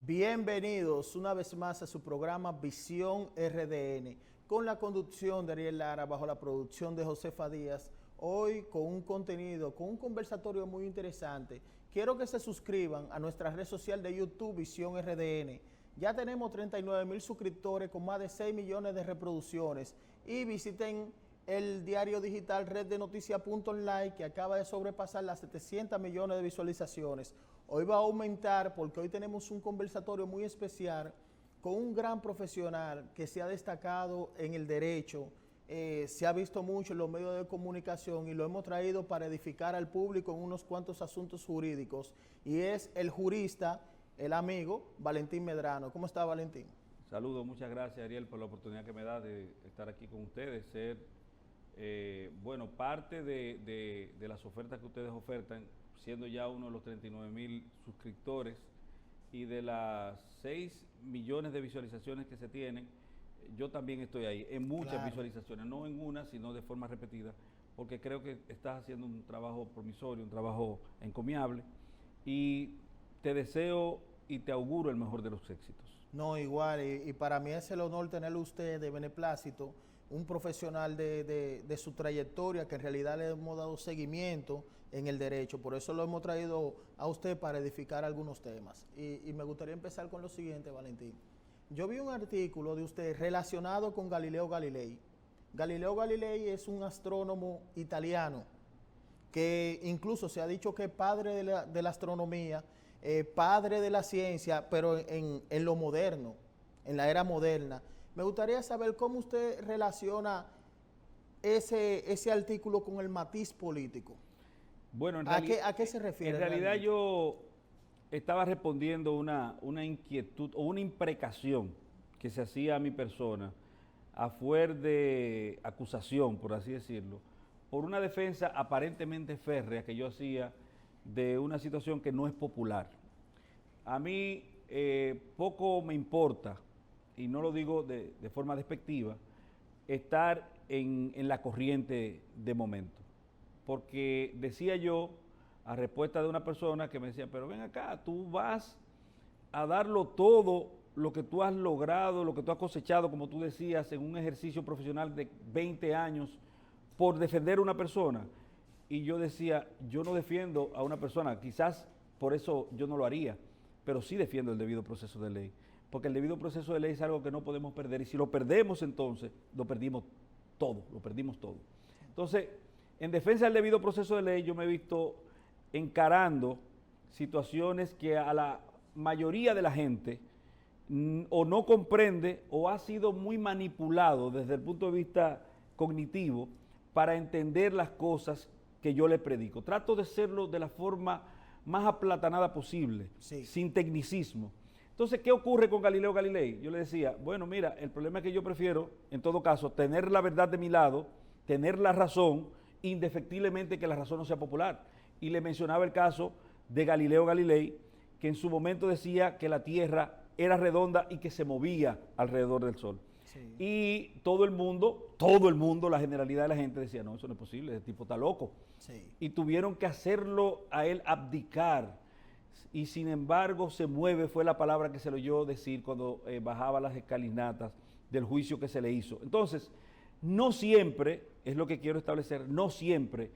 Bienvenidos una vez más a su programa Visión RDN, con la conducción de Ariel Lara, bajo la producción de Josefa Díaz. Hoy con un contenido, con un conversatorio muy interesante. Quiero que se suscriban a nuestra red social de YouTube, Visión RDN. Ya tenemos 39,000 suscriptores con más de 6 millones de reproducciones. Y visiten el diario digital reddenoticia.online, que acaba de sobrepasar las 700 millones de visualizaciones. Hoy va a aumentar porque hoy tenemos un conversatorio muy especial con un gran profesional que se ha destacado en el derecho, se ha visto mucho en los medios de comunicación y lo hemos traído para edificar al público en unos cuantos asuntos jurídicos, y es el jurista, el amigo Valentín Medrano. ¿Cómo está, Valentín? Saludos, muchas gracias, Ariel, por la oportunidad que me da de estar aquí con ustedes, ser parte de las ofertas que ustedes ofertan, siendo ya uno de los 39,000 suscriptores y de las 6 millones de visualizaciones que se tienen. Yo también estoy ahí, en muchas visualizaciones, no en una, sino de forma repetida, porque creo que estás haciendo un trabajo promisorio, un trabajo encomiable, y te deseo y te auguro el mejor de los éxitos. No, igual, y para mí es el honor tenerlo usted de beneplácito, un profesional de su trayectoria, que en realidad le hemos dado seguimiento en el derecho. Por eso lo hemos traído a usted para edificar algunos temas. Y me gustaría empezar con lo siguiente, Valentín. Yo vi un artículo de usted relacionado con Galileo Galilei. Galileo Galilei es un astrónomo italiano que incluso se ha dicho que es padre de la astronomía, padre de la ciencia, pero en lo moderno, en la era moderna. Me gustaría saber cómo usted relaciona ese artículo con el matiz político. Bueno, ¿A qué se refiere? En realidad yo estaba respondiendo una inquietud o una imprecación que se hacía a mi persona a fuer de acusación, por así decirlo, por una defensa aparentemente férrea que yo hacía de una situación que no es popular. A mí poco me importa, y no lo digo de forma despectiva, estar en la corriente de momento. Porque decía yo, a respuesta de una persona que me decía, pero ven acá, tú vas a darlo todo lo que tú has logrado, lo que tú has cosechado, como tú decías, en un ejercicio profesional de 20 años, por defender a una persona. Y yo decía, yo no defiendo a una persona, quizás por eso yo no lo haría, pero sí defiendo el debido proceso de ley, porque el debido proceso de ley es algo que no podemos perder, y si lo perdemos, entonces lo perdimos todo, lo perdimos todo. Entonces, en defensa del debido proceso de ley, yo me he visto encarando situaciones que a la mayoría de la gente o no comprende o ha sido muy manipulado desde el punto de vista cognitivo para entender las cosas que yo le predico. Trato de hacerlo de la forma más aplatanada posible, sí, sin tecnicismo. Entonces, ¿qué ocurre con Galileo Galilei? Yo le decía, bueno, mira, el problema es que yo prefiero, en todo caso, tener la verdad de mi lado, tener la razón, indefectiblemente que la razón no sea popular. Y le mencionaba el caso de Galileo Galilei, que en su momento decía que la Tierra era redonda y que se movía alrededor del Sol. Sí. Y todo el mundo, la generalidad de la gente decía, no, eso no es posible, ese tipo está loco. Sí. Y tuvieron que hacerlo a él abdicar. Y sin embargo se mueve, fue la palabra que se le oyó decir cuando bajaba las escalinatas del juicio que se le hizo. Entonces, no siempre, es lo que quiero establecer, no siempre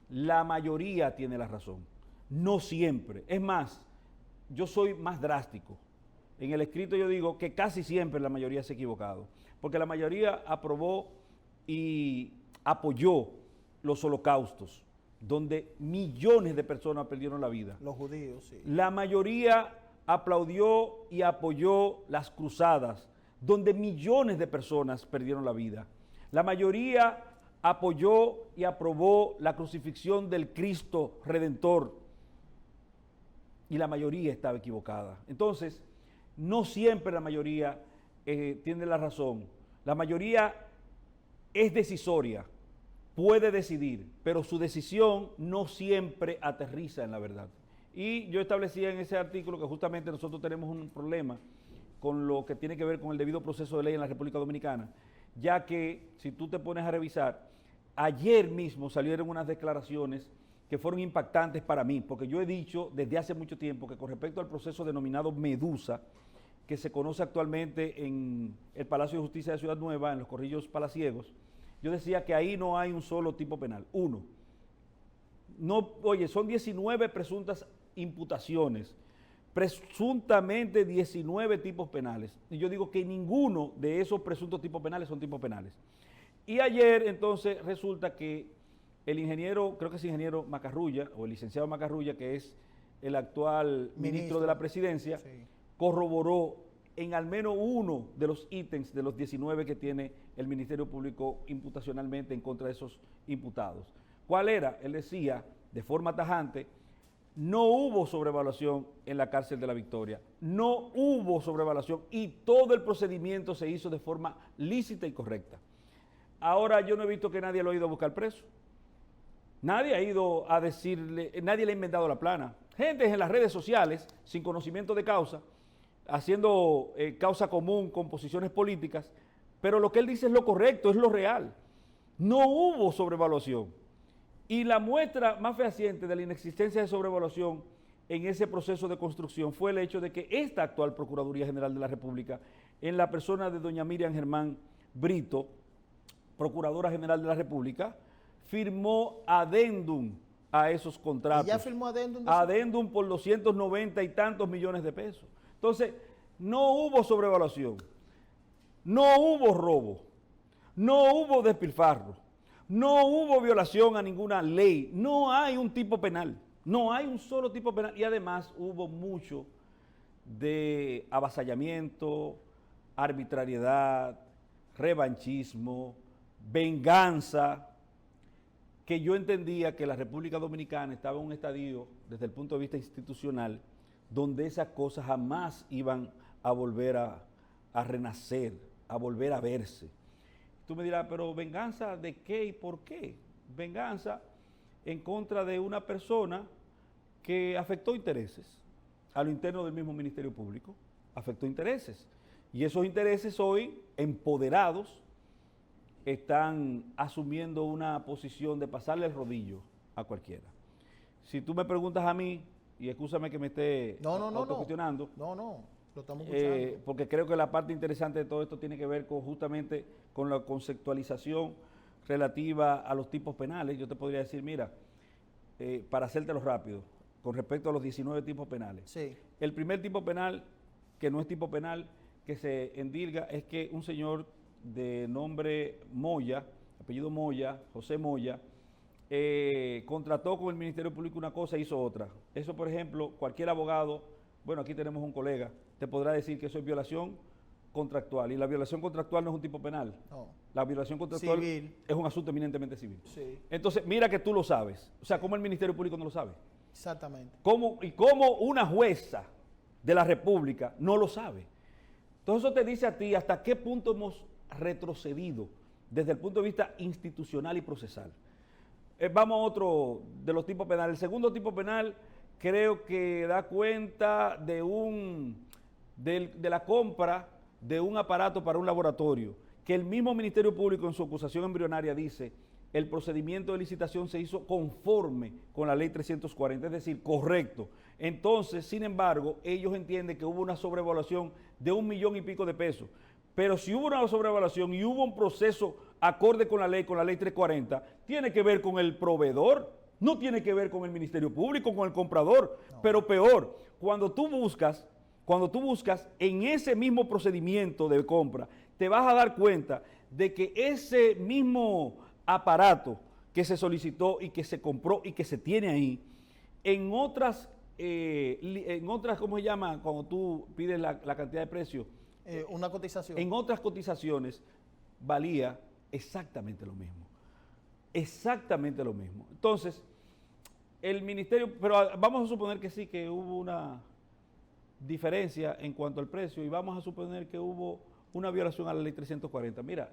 la mayoría tiene la razón. No siempre. Es más, yo soy más drástico. En el escrito yo digo que casi siempre la mayoría se ha equivocado, porque la mayoría aprobó y apoyó los holocaustos, donde millones de personas perdieron la vida. Los judíos, sí. La mayoría aplaudió y apoyó las cruzadas, donde millones de personas perdieron la vida. La mayoría apoyó y aprobó la crucifixión del Cristo Redentor, y la mayoría estaba equivocada. Entonces, no siempre la mayoría tiene la razón. La mayoría es decisoria, puede decidir, pero su decisión no siempre aterriza en la verdad. Y yo establecía en ese artículo que justamente nosotros tenemos un problema con lo que tiene que ver con el debido proceso de ley en la República Dominicana, ya que si tú te pones a revisar, ayer mismo salieron unas declaraciones que fueron impactantes para mí, porque yo he dicho desde hace mucho tiempo que con respecto al proceso denominado Medusa, que se conoce actualmente en el Palacio de Justicia de Ciudad Nueva, en los Corrillos Palaciegos, yo decía que ahí no hay un solo tipo penal. Uno, no, oye, son 19 presuntas imputaciones, presuntamente 19 tipos penales. Y yo digo que ninguno de esos presuntos tipos penales son tipos penales. Y ayer entonces resulta que el ingeniero, creo que es ingeniero Macarrulla, o el licenciado Macarrulla, que es el actual ministro de la Presidencia, sí, corroboró en al menos uno de los ítems de los 19 que tiene el Ministerio Público imputacionalmente en contra de esos imputados. ¿Cuál era? Él decía de forma tajante: no hubo sobrevaluación en la cárcel de La Victoria, no hubo sobrevaluación y todo el procedimiento se hizo de forma lícita y correcta. Ahora yo no he visto que nadie lo ha ido a buscar preso. Nadie ha ido a decirle, nadie le ha inventado la plana. Gente en las redes sociales, sin conocimiento de causa, haciendo causa común con posiciones políticas, pero lo que él dice es lo correcto, es lo real. No hubo sobrevaluación. Y la muestra más fehaciente de la inexistencia de sobrevaluación en ese proceso de construcción fue el hecho de que esta actual Procuraduría General de la República, en la persona de doña Miriam Germán Brito, Procuradora General de la República, firmó adendum a esos contratos. ¿Ya firmó adendum? Adendum por 290 y tantos millones de pesos. Entonces, no hubo sobrevaluación, no hubo robo, no hubo despilfarro, no hubo violación a ninguna ley, no hay un tipo penal, no hay un solo tipo penal y además hubo mucho de avasallamiento, arbitrariedad, revanchismo, venganza, que yo entendía que la República Dominicana estaba en un estadio desde el punto de vista institucional donde esas cosas jamás iban a volver a renacer, a volver a verse. Tú me dirás, pero ¿venganza de qué y por qué? Venganza en contra de una persona que afectó intereses a lo interno del mismo Ministerio Público, afectó intereses. Y esos intereses hoy, empoderados, están asumiendo una posición de pasarle el rodillo a cualquiera. Si tú me preguntas a mí, y excúsame que me esté autocuestionando. No, lo estamos escuchando. Porque creo que la parte interesante de todo esto tiene que ver con justamente con la conceptualización relativa a los tipos penales. Yo te podría decir, mira, para hacértelo rápido, con respecto a los 19 tipos penales. Sí. El primer tipo penal, que no es tipo penal, que se endilga, es que un señor de nombre Moya, apellido Moya, José Moya, contrató con el Ministerio Público una cosa e hizo otra. Eso, por ejemplo, cualquier abogado, bueno, aquí tenemos un colega, te podrá decir que eso es violación contractual. Y la violación contractual no es un tipo penal. No. La violación contractual civil. Es un asunto eminentemente civil. Sí. Entonces, mira que tú lo sabes. O sea, ¿cómo el Ministerio Público no lo sabe? Exactamente. ¿Cómo una jueza de la República no lo sabe? Entonces, eso te dice a ti hasta qué punto hemos retrocedido desde el punto de vista institucional y procesal. Vamos a otro de los tipos penales. El segundo tipo penal creo que da cuenta de la compra de un aparato para un laboratorio, que el mismo Ministerio Público en su acusación embrionaria dice: el procedimiento de licitación se hizo conforme con la ley 340, es decir, correcto. Entonces, sin embargo, ellos entienden que hubo una sobrevaluación de 1 millón y pico de pesos. Pero si hubo una sobrevaluación y hubo un proceso acorde con la ley 340, tiene que ver con el proveedor, no tiene que ver con el Ministerio Público, con el comprador. No. Pero peor, cuando tú buscas en ese mismo procedimiento de compra, te vas a dar cuenta de que ese mismo aparato que se solicitó y que se compró y que se tiene ahí, en otras, ¿cómo se llama? Cuando tú pides la cantidad de precio. Una cotización. En otras cotizaciones valía exactamente lo mismo. Exactamente lo mismo. Entonces, el ministerio, pero vamos a suponer que sí, que hubo una diferencia en cuanto al precio y vamos a suponer que hubo una violación a la ley 340. Mira,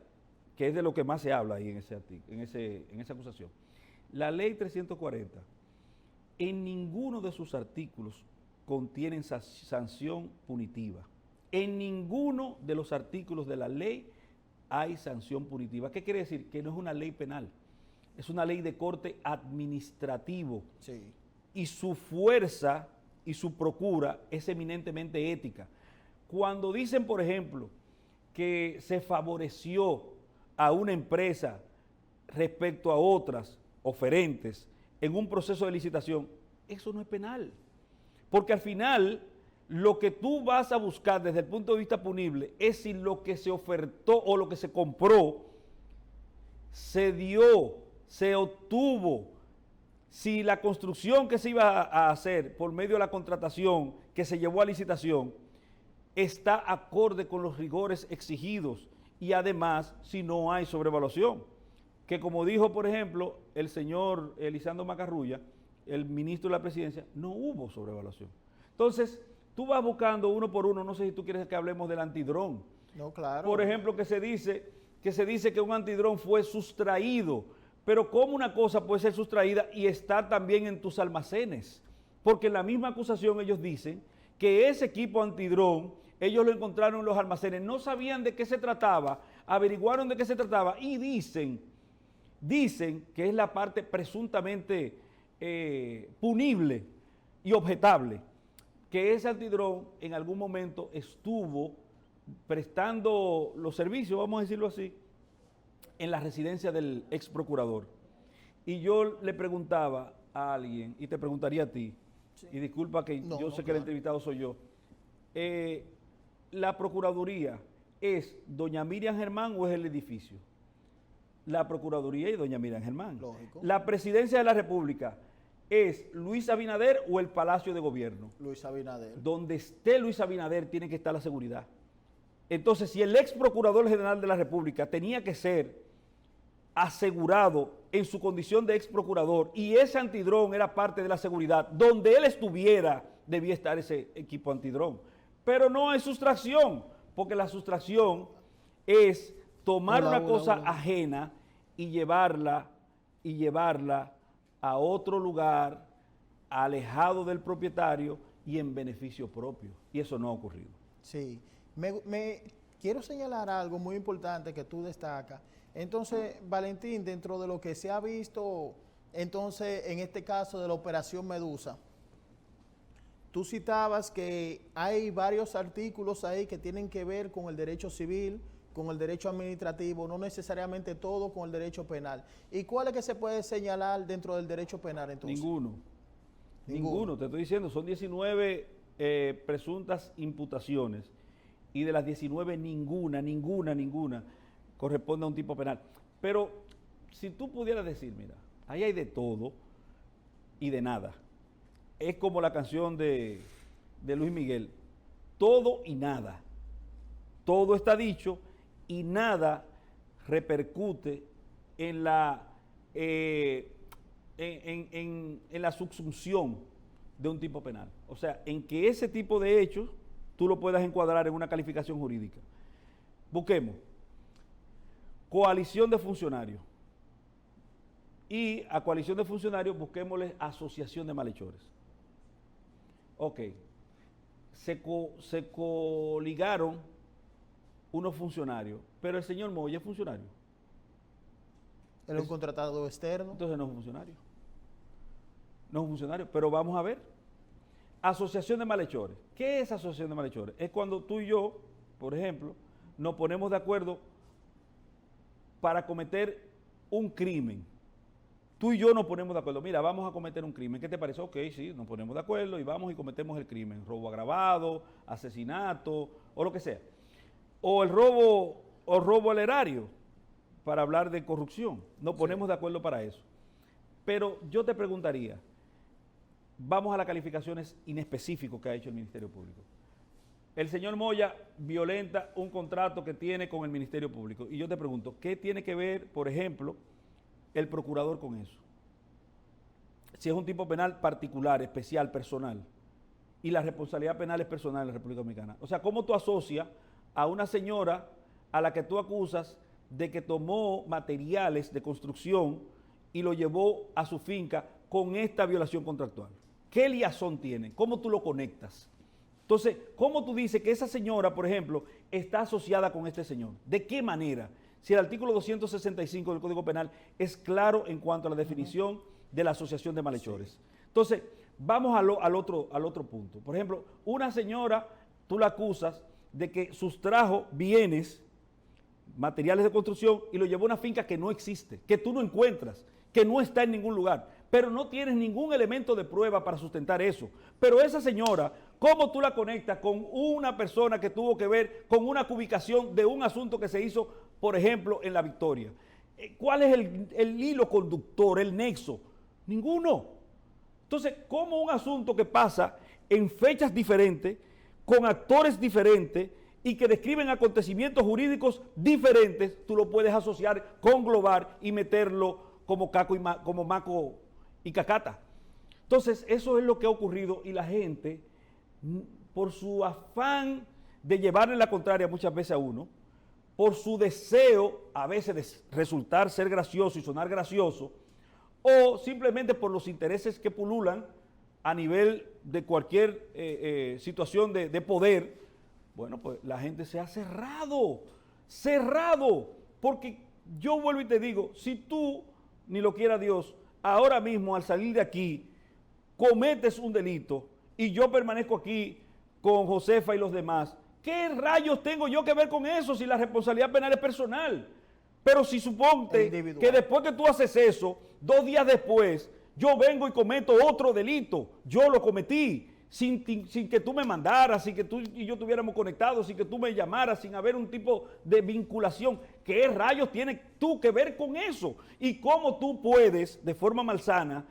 que es de lo que más se habla ahí en esa acusación. La ley 340, en ninguno de sus artículos contienen sanción punitiva. En ninguno de los artículos de la ley hay sanción punitiva. ¿Qué quiere decir? Que no es una ley penal. es una ley de corte administrativo. Sí. Y su fuerza y su procura es eminentemente ética. Cuando dicen, por ejemplo, que se favoreció a una empresa respecto a otras oferentes en un proceso de licitación, eso no es penal. Porque al final, lo que tú vas a buscar desde el punto de vista punible es si lo que se ofertó o lo que se compró se dio, se obtuvo, si la construcción que se iba a hacer por medio de la contratación que se llevó a licitación está acorde con los rigores exigidos y además si no hay sobrevaluación. Que como dijo, por ejemplo, el señor Elisandro Macarrulla, el ministro de la Presidencia, no hubo sobrevaluación. Entonces, tú vas buscando uno por uno, no sé si tú quieres que hablemos del antidrón. No, claro. Por ejemplo, que se dice que un antidrón fue sustraído, pero ¿cómo una cosa puede ser sustraída y está también en tus almacenes? Porque en la misma acusación ellos dicen que ese equipo antidrón, ellos lo encontraron en los almacenes, no sabían de qué se trataba, averiguaron de qué se trataba y dicen que es la parte presuntamente punible y objetable, que ese antidrón en algún momento estuvo prestando los servicios, vamos a decirlo así, en la residencia del ex procurador. Y yo le preguntaba a alguien, y te preguntaría a ti, sí, y disculpa que yo sé que el entrevistado soy yo, ¿la Procuraduría es doña Miriam Germán o es el edificio? La Procuraduría y doña Miriam Germán. Lógico. ¿La Presidencia de la República es Luis Abinader o el Palacio de Gobierno? Luis Abinader. Donde esté Luis Abinader tiene que estar la seguridad. Entonces, si el ex Procurador General de la República tenía que ser asegurado en su condición de ex procurador y ese antidrón era parte de la seguridad, donde él estuviera debía estar ese equipo antidrón. Pero no es sustracción, porque la sustracción es tomar una cosa ajena y llevarla a otro lugar, alejado del propietario y en beneficio propio. Y eso no ha ocurrido. Sí. Quiero señalar algo muy importante que tú destacas. Entonces, Valentín, dentro de lo que se ha visto, entonces, en este caso de la Operación Medusa, tú citabas que hay varios artículos ahí que tienen que ver con el derecho civil, con el derecho administrativo, no necesariamente todo con el derecho penal. ¿Y cuál es que se puede señalar dentro del derecho penal entonces? Ninguno, te estoy diciendo, son 19 presuntas imputaciones y de las 19 ninguna corresponde a un tipo penal. Pero si tú pudieras decir, mira, ahí hay de todo y de nada. Es como la canción de Luis Miguel, todo y nada. Todo está dicho y nada repercute en la subsunción de un tipo penal. O sea, en que ese tipo de hechos tú lo puedas encuadrar en una calificación jurídica. Busquemos coalición de funcionarios. Y a coalición de funcionarios busquémosle asociación de malhechores. Ok. Se coligaron unos funcionarios, pero el señor Moya es funcionario. Él es un contratado externo. Entonces no es un funcionario. No es un funcionario, pero vamos a ver. Asociación de malhechores. ¿Qué es asociación de malhechores? Es cuando tú y yo, por ejemplo, nos ponemos de acuerdo para cometer un crimen. Tú y yo nos ponemos de acuerdo. Mira, vamos a cometer un crimen. ¿Qué te parece? Ok, sí, nos ponemos de acuerdo y vamos y cometemos el crimen. Robo agravado, asesinato o lo que sea. O el robo al erario, para hablar de corrupción. Nos ponemos de acuerdo para eso. Pero yo te preguntaría, vamos a las calificaciones inespecíficas que ha hecho el Ministerio Público. El señor Moya violenta un contrato que tiene con el Ministerio Público. Y yo te pregunto, ¿qué tiene que ver, por ejemplo, el procurador con eso? Si es un tipo penal particular, especial, personal, y la responsabilidad penal es personal en la República Dominicana. O sea, ¿cómo tú asocias a una señora a la que tú acusas de que tomó materiales de construcción y lo llevó a su finca con esta violación contractual? ¿Qué liazón tiene? ¿Cómo tú lo conectas? Entonces, ¿cómo tú dices que esa señora, por ejemplo, está asociada con este señor? ¿De qué manera? si el artículo 265 del Código Penal es claro en cuanto a la definición de la asociación de malhechores? Sí. Entonces, vamos al otro punto. Por ejemplo, una señora, tú la acusas de que sustrajo bienes, materiales de construcción, y lo llevó a una finca que no existe, que tú no encuentras, que no está en ningún lugar, pero no tienes ningún elemento de prueba para sustentar eso. Pero esa señora, ¿cómo tú la conectas con una persona que tuvo que ver con una cubicación de un asunto que se hizo, por ejemplo, en La Victoria? ¿Cuál es el hilo conductor, el nexo? Ninguno. Entonces, ¿cómo un asunto que pasa en fechas diferentes, con actores diferentes y que describen acontecimientos jurídicos diferentes, tú lo puedes asociar, conglobar y meterlo como como Maco y Cacata? Entonces, eso es lo que ha ocurrido y la gente, por su afán de llevarle la contraria muchas veces a uno, por su deseo a veces de resultar ser gracioso y sonar gracioso, o simplemente por los intereses que pululan a nivel de cualquier situación de poder, bueno, pues la gente se ha cerrado, porque yo vuelvo y te digo, si tú, ni lo quiera Dios, ahora mismo al salir de aquí, cometes un delito y yo permanezco aquí con Josefa y los demás, ¿qué rayos tengo yo que ver con eso si la responsabilidad penal es personal? Pero si suponte que después que tú haces eso, 2 días después, yo vengo y cometo otro delito, yo lo cometí, sin que tú me mandaras, sin que tú y yo estuviéramos conectados, sin que tú me llamaras, sin haber un tipo de vinculación. ¿Qué rayos tienes tú que ver con eso? Y cómo tú puedes, de forma malsana,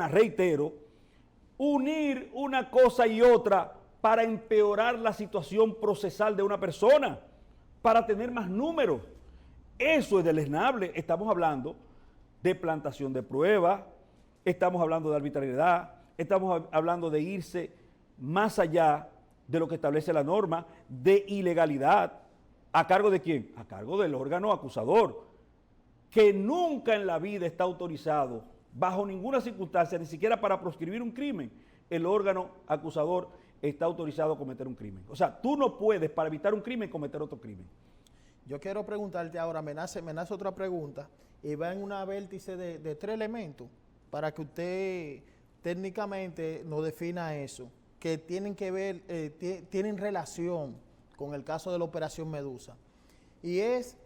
reitero, unir una cosa y otra para empeorar la situación procesal de una persona, para tener más números. Eso es deleznable. Estamos hablando de plantación de pruebas, estamos hablando de arbitrariedad, estamos hablando de irse más allá de lo que establece la norma, de ilegalidad. ¿A cargo de quién? A cargo del órgano acusador, que nunca en la vida está autorizado, bajo ninguna circunstancia, ni siquiera para proscribir un crimen, el órgano acusador está autorizado a cometer un crimen. O sea, tú no puedes, para evitar un crimen, cometer otro crimen. Yo quiero preguntarte ahora, me nace otra pregunta, y va en una vértice de 3 elementos, para que usted técnicamente nos defina eso, que tienen que ver, tienen relación con el caso de la Operación Medusa. Y es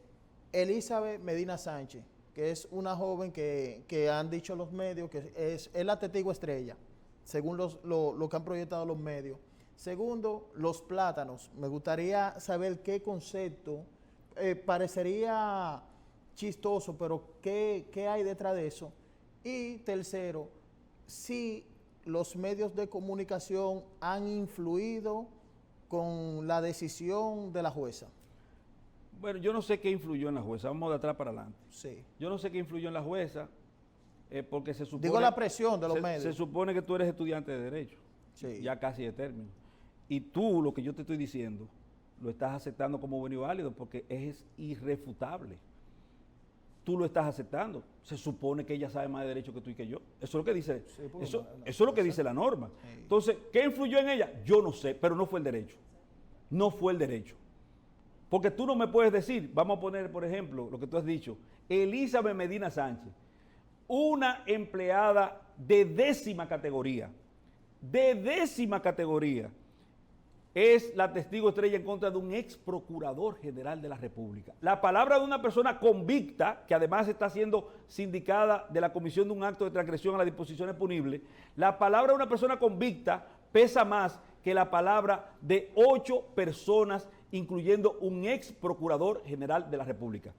Elizabeth Medina Sánchez, que es una joven que han dicho los medios que es la testigo estrella, según lo que han proyectado los medios. Segundo, los plátanos. Me gustaría saber qué concepto, parecería chistoso, pero ¿qué hay detrás de eso? Y tercero, si los medios de comunicación han influido con la decisión de la jueza. Bueno, yo no sé qué influyó en la jueza, vamos de atrás para adelante. Sí. Yo no sé qué influyó en la jueza, porque se supone... Digo la presión de los medios. Se supone que tú eres estudiante de Derecho, sí, ya casi de término. Y tú, lo que yo te estoy diciendo, lo estás aceptando como bueno y válido porque es irrefutable. Tú lo estás aceptando. Se supone que ella sabe más de derecho que tú y que yo. Eso es lo que dice, sí, eso es lo que dice la norma. Sí. Entonces, ¿qué influyó en ella? Yo no sé, pero no fue el derecho. No fue el derecho. Porque tú no me puedes decir, vamos a poner, por ejemplo, lo que tú has dicho, Elizabeth Medina Sánchez, una empleada de 10ª categoría, es la testigo estrella en contra de un ex procurador general de la República. La palabra de una persona convicta, que además está siendo sindicada de la comisión de un acto de transgresión a las disposiciones punibles, la palabra de una persona convicta pesa más que la palabra de 8 personas, incluyendo un ex procurador general de la República.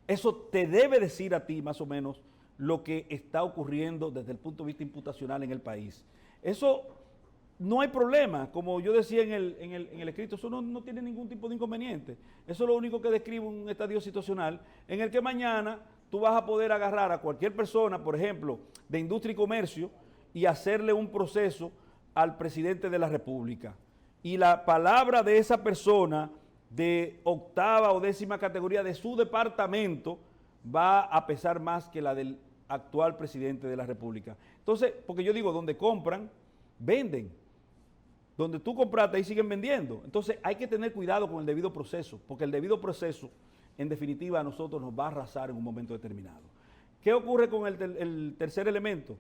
Eso te debe decir a ti más o menos lo que está ocurriendo desde el punto de vista imputacional en el país. Eso no hay problema, como yo decía en el escrito, eso no tiene ningún tipo de inconveniente. Eso es lo único que describe un estadio situacional en el que mañana tú vas a poder agarrar a cualquier persona, por ejemplo, de industria y comercio, y hacerle un proceso al presidente de la República. Y la palabra de esa persona de 8ª o 10ª categoría de su departamento va a pesar más que la del actual presidente de la República. Entonces, porque yo digo, donde compran, venden. Donde tú compraste, ahí siguen vendiendo. Entonces hay que tener cuidado con el debido proceso, porque el debido proceso, en definitiva, a nosotros nos va a arrasar en un momento determinado. ¿Qué ocurre con el tercer elemento?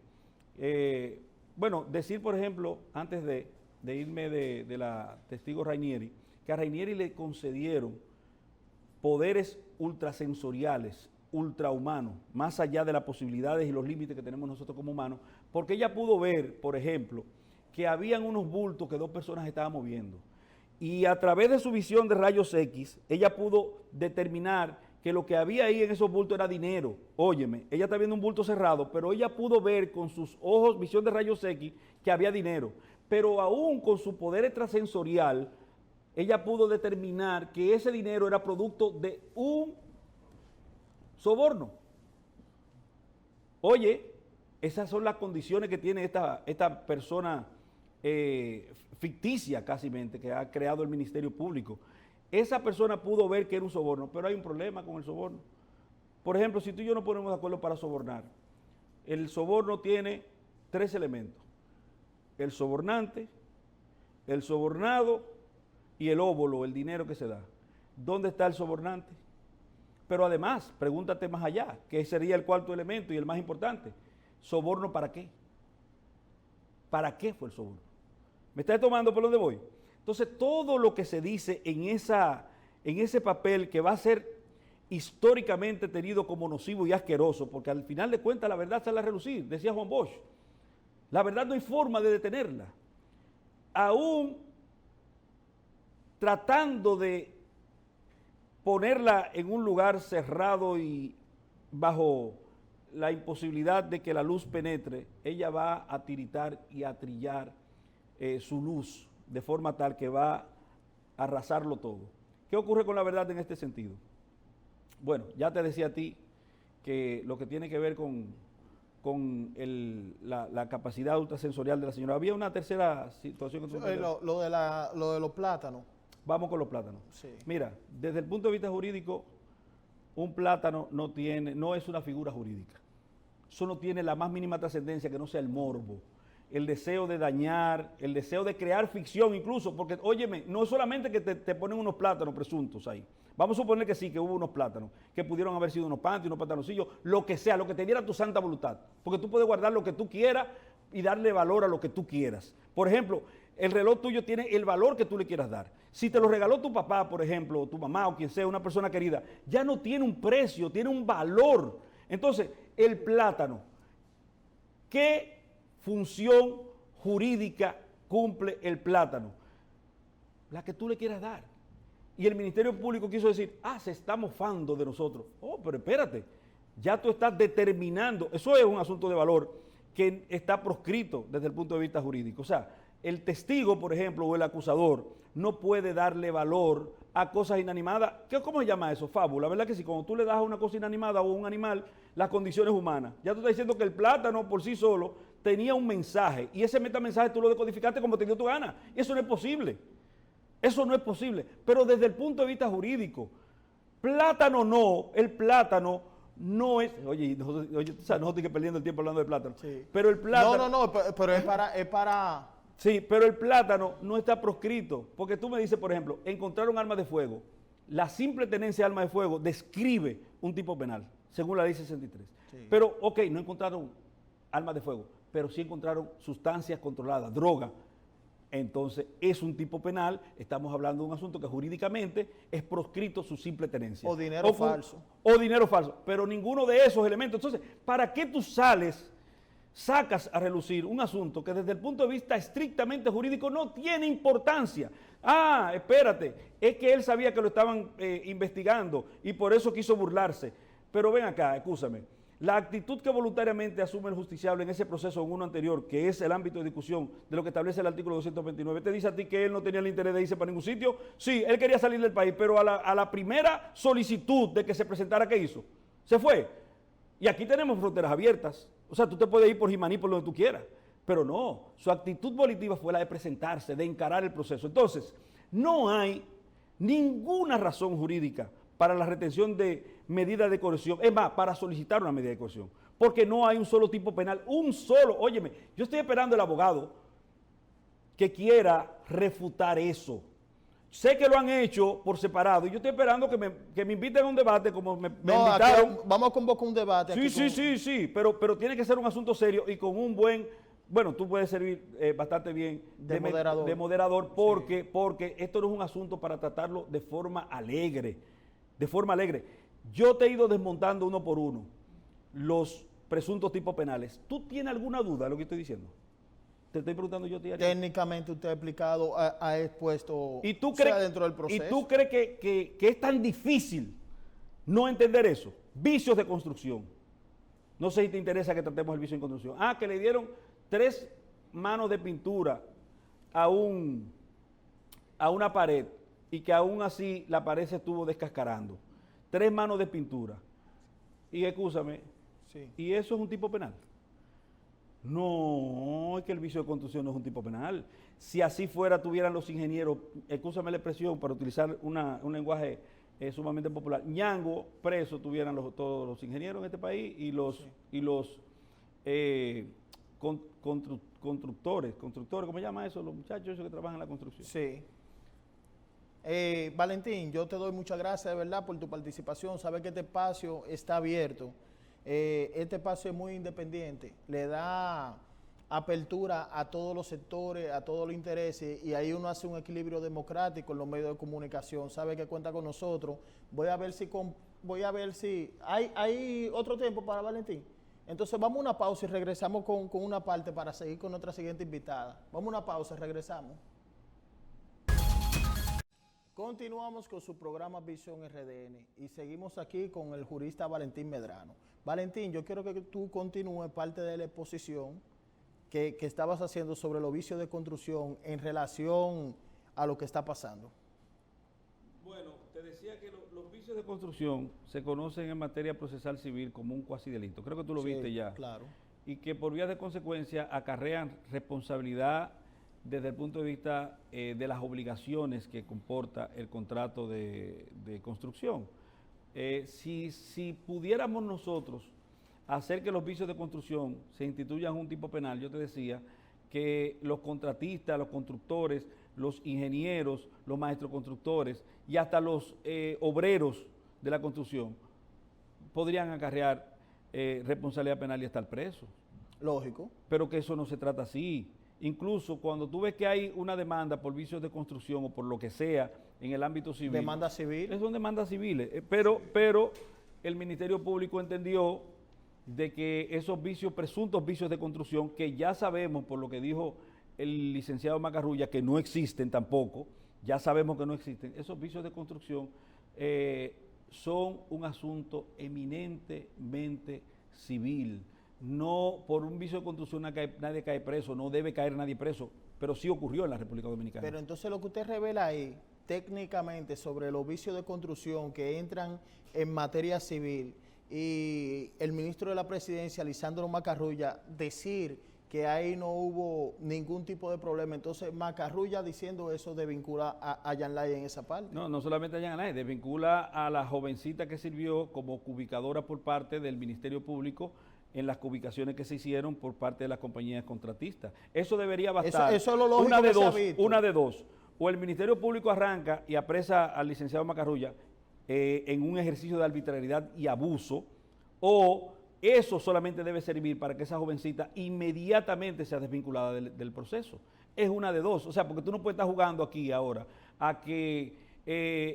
Bueno, decir, por ejemplo, antes de irme de la testigo Rainieri, que a Rainieri le concedieron poderes ultrasensoriales, ultrahumanos, más allá de las posibilidades y los límites que tenemos nosotros como humanos, porque ella pudo ver, por ejemplo, que habían unos bultos que dos personas estaban moviendo. Y a través de su visión de rayos X, ella pudo determinar que lo que había ahí en esos bultos era dinero. Óyeme, ella está viendo un bulto cerrado, pero ella pudo ver con sus ojos, visión de rayos X, que había dinero. Pero aún con su poder extrasensorial, ella pudo determinar que ese dinero era producto de un soborno. Oye, esas son las condiciones que tiene esta persona ficticia, casi mente, que ha creado el Ministerio Público. Esa persona pudo ver que era un soborno, pero hay un problema con el soborno. Por ejemplo, si tú y yo nos ponemos de acuerdo para sobornar, el soborno tiene 3 elementos: el sobornante, el sobornado y el óbolo, el dinero que se da. ¿Dónde está el sobornante? Pero además, pregúntate más allá, ¿qué sería el 4º elemento y el más importante? ¿Soborno para qué? ¿Para qué fue el soborno? ¿Me estás tomando por dónde voy? Entonces, todo lo que se dice en ese papel que va a ser históricamente tenido como nocivo y asqueroso, porque al final de cuentas la verdad sale a relucir, decía Juan Bosch. La verdad no hay forma de detenerla. Aún tratando de ponerla en un lugar cerrado y bajo la imposibilidad de que la luz penetre, ella va a tiritar y a trillar su luz de forma tal que va a arrasarlo todo. ¿Qué ocurre con la verdad en este sentido? Bueno, ya te decía a ti que lo que tiene que ver con la capacidad ultrasensorial de la señora. Había una tercera situación que tú lo de los plátanos. Vamos con los plátanos. Sí. Mira, desde el punto de vista jurídico, un plátano no es una figura jurídica. Eso no tiene la más mínima trascendencia que no sea el morbo, el deseo de dañar, el deseo de crear ficción incluso, porque, óyeme, no es solamente que te ponen unos plátanos presuntos ahí. Vamos a suponer que sí, que hubo unos plátanos, que pudieron haber sido unos panties, unos pantaloncillos, lo que sea, lo que te diera tu santa voluntad. Porque tú puedes guardar lo que tú quieras y darle valor a lo que tú quieras. Por ejemplo, el reloj tuyo tiene el valor que tú le quieras dar. Si te lo regaló tu papá, por ejemplo, o tu mamá, o quien sea, una persona querida, ya no tiene un precio, tiene un valor. Entonces, el plátano, ¿qué función jurídica cumple el plátano? La que tú le quieras dar. Y el Ministerio Público quiso decir, se está mofando de nosotros. Oh, pero espérate, ya tú estás determinando, eso es un asunto de valor que está proscrito desde el punto de vista jurídico. O sea, el testigo, por ejemplo, o el acusador, no puede darle valor a cosas inanimadas. ¿Cómo se llama eso? Fábula, ¿verdad que sí? Cuando tú le das a una cosa inanimada o a un animal las condiciones humanas. Ya tú estás diciendo que el plátano por sí solo tenía un mensaje y ese metamensaje tú lo decodificaste como te dio tu gana. Y eso no es posible. Eso no es posible. Pero desde el punto de vista jurídico, plátano no, el plátano no es... Oye, o sea, no estoy perdiendo el tiempo hablando de plátano. Sí. Pero el plátano... No, pero es para... Sí, pero el plátano no está proscrito, porque tú me dices, por ejemplo, encontraron armas de fuego. La simple tenencia de armas de fuego describe un tipo penal, según la ley 63. Sí. Pero, ok, no encontraron armas de fuego, pero sí encontraron sustancias controladas, droga. Entonces, es un tipo penal, estamos hablando de un asunto que jurídicamente es proscrito su simple tenencia. O dinero falso. O dinero falso, pero ninguno de esos elementos. Entonces, ¿para qué tú sacas a relucir un asunto que desde el punto de vista estrictamente jurídico no tiene importancia? Espérate, es que él sabía que lo estaban investigando y por eso quiso burlarse. Pero ven acá, escúchame. La actitud que voluntariamente asume el justiciable en ese proceso en uno anterior, que es el ámbito de discusión de lo que establece el artículo 229, te dice a ti que él no tenía el interés de irse para ningún sitio. Sí, él quería salir del país, pero a la primera solicitud de que se presentara, ¿qué hizo? Se fue. Y aquí tenemos fronteras abiertas. O sea, tú te puedes ir por Jimaní, por donde tú quieras. Pero no, su actitud volitiva fue la de presentarse, de encarar el proceso. Entonces, no hay ninguna razón jurídica para la retención de medida de coerción, es más, para solicitar una medida de coerción, porque no hay un solo tipo penal, un solo. Óyeme, yo estoy esperando el abogado que quiera refutar eso. Sé que lo han hecho por separado y yo estoy esperando que me inviten a un debate como me invitaron. Vamos a convocar un debate. Sí, pero tiene que ser un asunto serio y con un buen, bueno, tú puedes servir bastante bien de moderador porque esto no es un asunto para tratarlo de forma alegre, Yo te he ido desmontando uno por uno los presuntos tipos penales. ¿Tú tienes alguna duda de lo que estoy diciendo? Te estoy preguntando yo, tía. Técnicamente usted ha explicado, ha expuesto dentro del proceso. ¿Y tú crees que es tan difícil no entender eso? Vicios de construcción. No sé si te interesa que tratemos el vicio de construcción. Que le dieron 3 manos de pintura a una pared y que aún así la pared se estuvo descascarando. 3 manos de pintura. Y escúchame, sí. ¿Y eso es un tipo penal? No, es que el vicio de construcción no es un tipo penal. Si así fuera, tuvieran los ingenieros, escúchame la expresión para utilizar un lenguaje sumamente popular, ñango preso tuvieran todos los ingenieros en este país y los constructores, ¿cómo se llama eso? Los muchachos esos que trabajan en la construcción. Sí. Valentín, yo te doy muchas gracias de verdad por tu participación. Sabes que este espacio está abierto. Este espacio es muy independiente, le da apertura a todos los sectores, a todos los intereses, y ahí uno hace un equilibrio democrático en los medios de comunicación. Sabe que cuenta con nosotros. Voy a ver si hay otro tiempo para Valentín. Entonces vamos a una pausa y regresamos con una parte para seguir con nuestra siguiente invitada. Vamos a una pausa, regresamos. Continuamos con su programa Visión RDN y seguimos aquí con el jurista Valentín Medrano. Valentín, yo quiero que tú continúes parte de la exposición que estabas haciendo sobre los vicios de construcción en relación a lo que está pasando. Bueno, te decía que los vicios de construcción se conocen en materia procesal civil como un cuasi delito. Creo que tú lo viste ya. Claro. Y que por vía de consecuencia acarrean responsabilidad desde el punto de vista de las obligaciones que comporta el contrato de construcción. Si pudiéramos nosotros hacer que los vicios de construcción se instituyan un tipo penal, yo te decía que los contratistas, los constructores, los ingenieros, los maestros constructores y hasta los obreros de la construcción podrían acarrear responsabilidad penal y estar presos. Lógico. Pero que eso no se trata así. Incluso cuando tú ves que hay una demanda por vicios de construcción o por lo que sea en el ámbito civil. Demanda civil. Son demandas civiles. Pero el Ministerio Público entendió de que esos vicios, presuntos vicios de construcción, que ya sabemos por lo que dijo el licenciado Macarrulla, que no existen tampoco, ya sabemos que no existen, esos vicios de construcción son un asunto eminentemente civil. No, por un vicio de construcción nadie cae preso, no debe caer nadie preso, pero sí ocurrió en la República Dominicana. Pero entonces lo que usted revela ahí, técnicamente, sobre los vicios de construcción que entran en materia civil, y el ministro de la Presidencia, Lisandro Macarrulla, decir que ahí no hubo ningún tipo de problema. Entonces, Macarrulla diciendo eso desvincula a Yanlay en esa parte. No solamente a Yanlay, desvincula a la jovencita que sirvió como cubicadora por parte del Ministerio Público en las ubicaciones que se hicieron por parte de las compañías contratistas. Eso debería bastar. Eso es lo lógico una de dos. O el Ministerio Público arranca y apresa al licenciado Macarrulla en un ejercicio de arbitrariedad y abuso, o eso solamente debe servir para que esa jovencita inmediatamente sea desvinculada del proceso. Es una de dos. O sea, porque tú no puedes estar jugando aquí ahora a que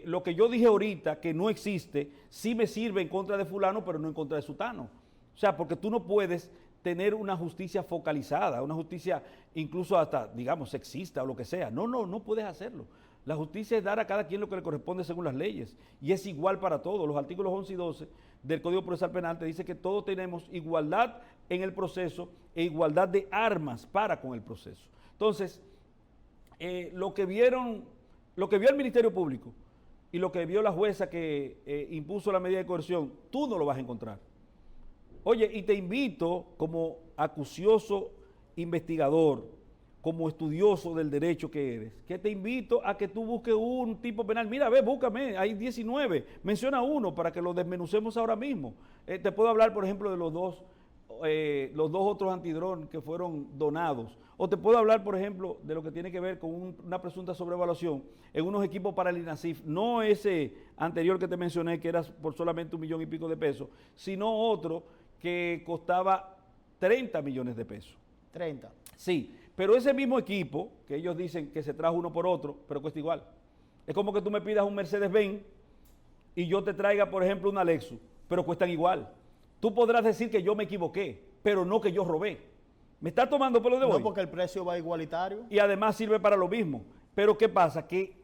lo que yo dije ahorita, que no existe, sí me sirve en contra de fulano, pero no en contra de sutano. O sea, porque tú no puedes tener una justicia focalizada, una justicia incluso hasta, digamos, sexista o lo que sea. No puedes hacerlo. La justicia es dar a cada quien lo que le corresponde según las leyes, y es igual para todos. Los artículos 11 y 12 del Código Procesal Penal te dice que todos tenemos igualdad en el proceso e igualdad de armas para con el proceso. Entonces, lo que vio el Ministerio Público y lo que vio la jueza que impuso la medida de coerción, tú no lo vas a encontrar. Oye, y te invito como acucioso investigador, como estudioso del derecho que eres, que te invito a que tú busques un tipo penal. Mira, búscame, hay 19, menciona uno para que lo desmenucemos ahora mismo. Te puedo hablar, por ejemplo, de los dos los dos otros antidrones que fueron donados. O te puedo hablar, por ejemplo, de lo que tiene que ver con una presunta sobrevaluación en unos equipos para el INASIF, no ese anterior que te mencioné, que era por solamente 1 millón y pico de pesos, sino otro que costaba 30 millones de pesos. 30. Sí, pero ese mismo equipo, que ellos dicen que se trajo uno por otro, pero cuesta igual. Es como que tú me pidas un Mercedes-Benz y yo te traiga, por ejemplo, una Lexus, pero cuestan igual. Tú podrás decir que yo me equivoqué, pero no que yo robé. ¿Me está tomando por lo de hoy? No, porque el precio va igualitario. Y además sirve para lo mismo. Pero ¿qué pasa? Que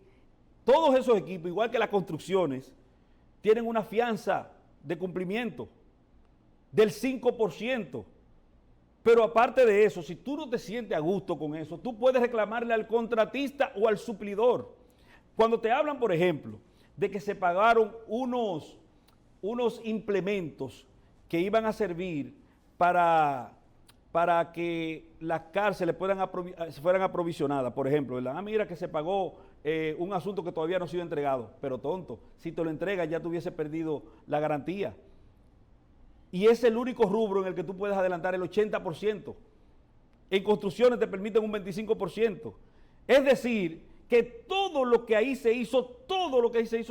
todos esos equipos, igual que las construcciones, tienen una fianza de cumplimiento del 5%. Pero aparte de eso, si tú no te sientes a gusto con eso, tú puedes reclamarle al contratista o al suplidor. Cuando te hablan, por ejemplo, de que se pagaron unos implementos que iban a servir para que las cárceles fueran aprovisionadas, por ejemplo, ¿verdad? Mira que se pagó un asunto que todavía no ha sido entregado, pero tonto, si te lo entregas ya tuviese perdido la garantía. Y es el único rubro en el que tú puedes adelantar el 80%. En construcciones te permiten un 25%. Es decir, que todo lo que ahí se hizo,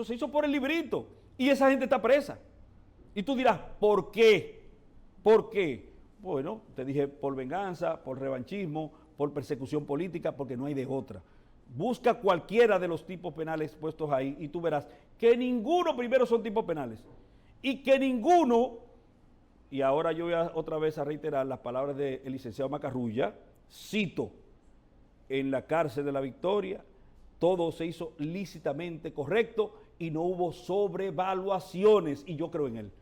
se hizo por el librito. Y esa gente está presa. Y tú dirás, ¿por qué? ¿Por qué? Bueno, te dije por venganza, por revanchismo, por persecución política, porque no hay de otra. Busca cualquiera de los tipos penales puestos ahí y tú verás que ninguno primero son tipos penales. Y que ninguno, y ahora yo voy otra vez a reiterar las palabras del licenciado Macarrulla, cito, en la cárcel de La Victoria, todo se hizo lícitamente correcto y no hubo sobrevaluaciones, y yo creo en él.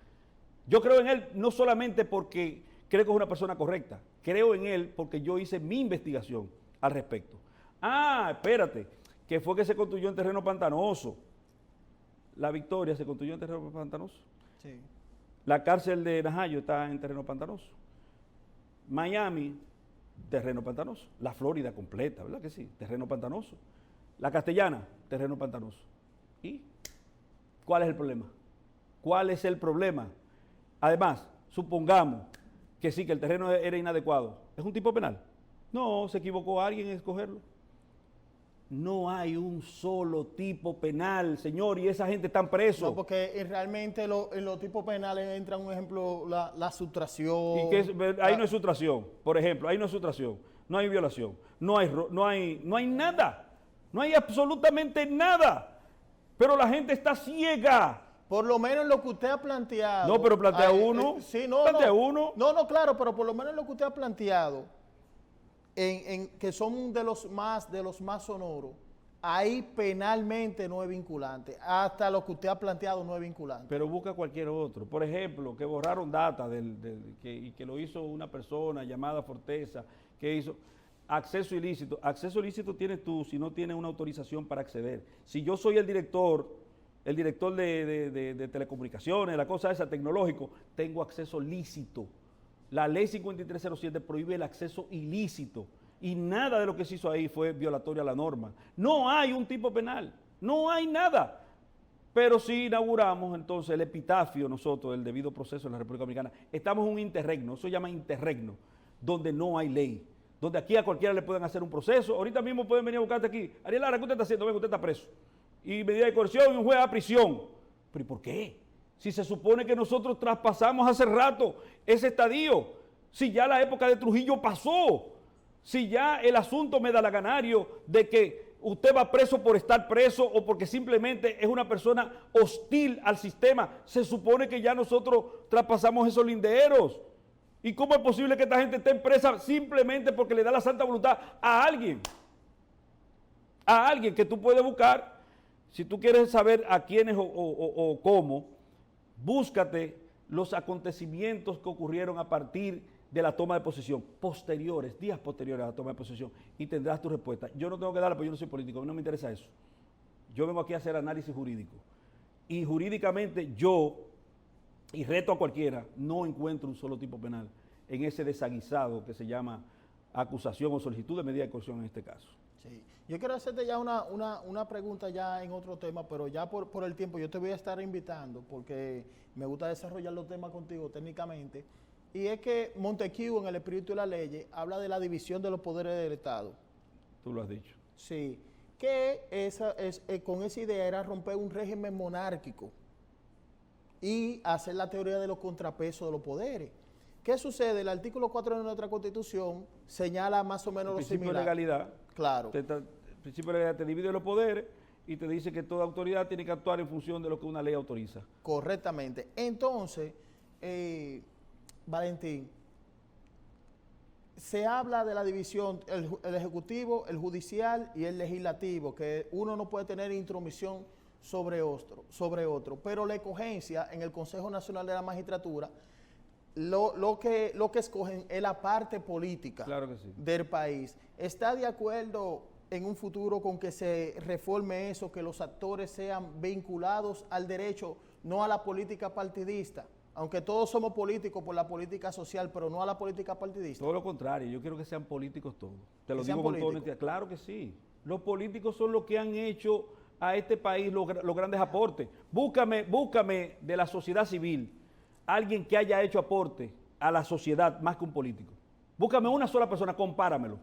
Yo creo en él no solamente porque creo que es una persona correcta, creo en él porque yo hice mi investigación al respecto. Ah, espérate, que fue que se construyó en terreno pantanoso. La Victoria se construyó en terreno pantanoso. Sí. La cárcel de Najayo está en terreno pantanoso. Miami, terreno pantanoso. La Florida completa, ¿verdad que sí? Terreno pantanoso. La Castellana, terreno pantanoso. ¿Y cuál es el problema? ¿Cuál es el problema? Además, supongamos que sí, que el terreno era inadecuado. ¿Es un tipo penal? No, se equivocó alguien en escogerlo. No hay un solo tipo penal, señor, y esa gente está preso. No, porque realmente en los tipos penales entra, un ejemplo, la sustracción. Y que ahí no hay sustracción, por ejemplo, ahí no hay sustracción, no hay violación, no hay nada, no hay absolutamente nada. Pero la gente está ciega. Por lo menos lo que usted ha planteado. No, pero plantea uno. Sí, no, plantea no. uno. No, claro, pero por lo menos lo que usted ha planteado, que son de los más sonoros, ahí penalmente no es vinculante. Hasta lo que usted ha planteado no es vinculante. Pero busca cualquier otro. Por ejemplo, que borraron data y que lo hizo una persona llamada Forteza, que hizo acceso ilícito. Acceso ilícito tienes tú si no tienes una autorización para acceder. Si yo soy el director de telecomunicaciones, la cosa esa, tecnológico, tengo acceso lícito. La ley 5307 prohíbe el acceso ilícito y nada de lo que se hizo ahí fue violatorio a la norma. No hay un tipo penal, no hay nada. Pero si inauguramos entonces el epitafio nosotros, el debido proceso en la República Dominicana, estamos en un interregno, eso se llama interregno, donde no hay ley, donde aquí a cualquiera le pueden hacer un proceso. Ahorita mismo pueden venir a buscarte aquí. Ariel Lara, ¿qué usted está haciendo? Venga, usted está preso. Y medida de coerción y un juez a prisión. ¿Pero y por qué? Si se supone que nosotros traspasamos hace rato ese estadio, si ya la época de Trujillo pasó, si ya el asunto medalaganario de que usted va preso por estar preso o porque simplemente es una persona hostil al sistema, se supone que ya nosotros traspasamos esos linderos. ¿Y cómo es posible que esta gente esté presa simplemente porque le da la santa voluntad a alguien? A alguien que tú puedes buscar. Si tú quieres saber a quiénes o cómo, búscate los acontecimientos que ocurrieron a partir de la toma de posesión, días posteriores a la toma de posesión, y tendrás tu respuesta. Yo no tengo que darla porque yo no soy político, a mí no me interesa eso. Yo vengo aquí a hacer análisis jurídico. Y jurídicamente yo, y reto a cualquiera, no encuentro un solo tipo penal en ese desaguisado que se llama acusación o solicitud de medida de coerción en este caso. Sí. Yo quiero hacerte ya una pregunta ya en otro tema, pero ya por el tiempo yo te voy a estar invitando porque me gusta desarrollar los temas contigo técnicamente. y es que Montesquieu en El espíritu de la ley habla de la división de los poderes del Estado. Tú lo has dicho. Sí, con esa idea era romper un régimen monárquico y hacer la teoría de los contrapesos de los poderes. ¿Qué sucede? El artículo 4 de nuestra Constitución señala más o menos lo principio similar. de legalidad. Claro. El principio de legalidad te divide los poderes y te dice que toda autoridad tiene que actuar en función de lo que una ley autoriza. Correctamente. Entonces, Valentín, se habla de la división, el ejecutivo, el judicial y el legislativo, que uno no puede tener intromisión sobre otro, pero la escogencia en el Consejo Nacional de la Magistratura, lo que escogen es la parte política, claro que sí, del país. ¿Está de acuerdo en un futuro con que se reforme eso, que los actores sean vinculados al derecho, no a la política partidista? Aunque todos somos políticos por la política social, pero no a la política partidista. Todo lo contrario, yo quiero que sean políticos todos. Te lo ¿Que digo sean con toda políticos? honestidad. Claro que sí. Los políticos son los que han hecho a este país los grandes aportes. Búscame de la sociedad civil alguien que haya hecho aporte a la sociedad más que un político. Búscame una sola persona, compáramelo.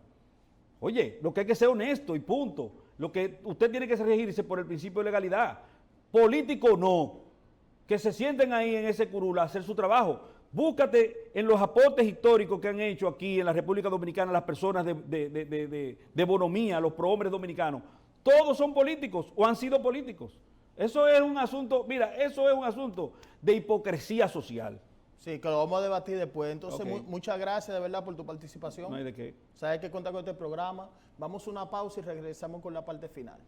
Oye, lo que hay que ser honesto y punto. Lo que usted tiene que regirse por el principio de legalidad. Político no. Que se sienten ahí en ese curul a hacer su trabajo. Búscate en los aportes históricos que han hecho aquí en la República Dominicana las personas de bonomía, los prohombres dominicanos. Todos son políticos o han sido políticos. Eso es un asunto, mira, eso es un asunto de hipocresía social. Sí, que lo vamos a debatir después. Entonces, Ok. muchas gracias de verdad por tu participación. No hay de qué. Sabes que cuenta con este programa. Vamos a una pausa y regresamos con la parte final.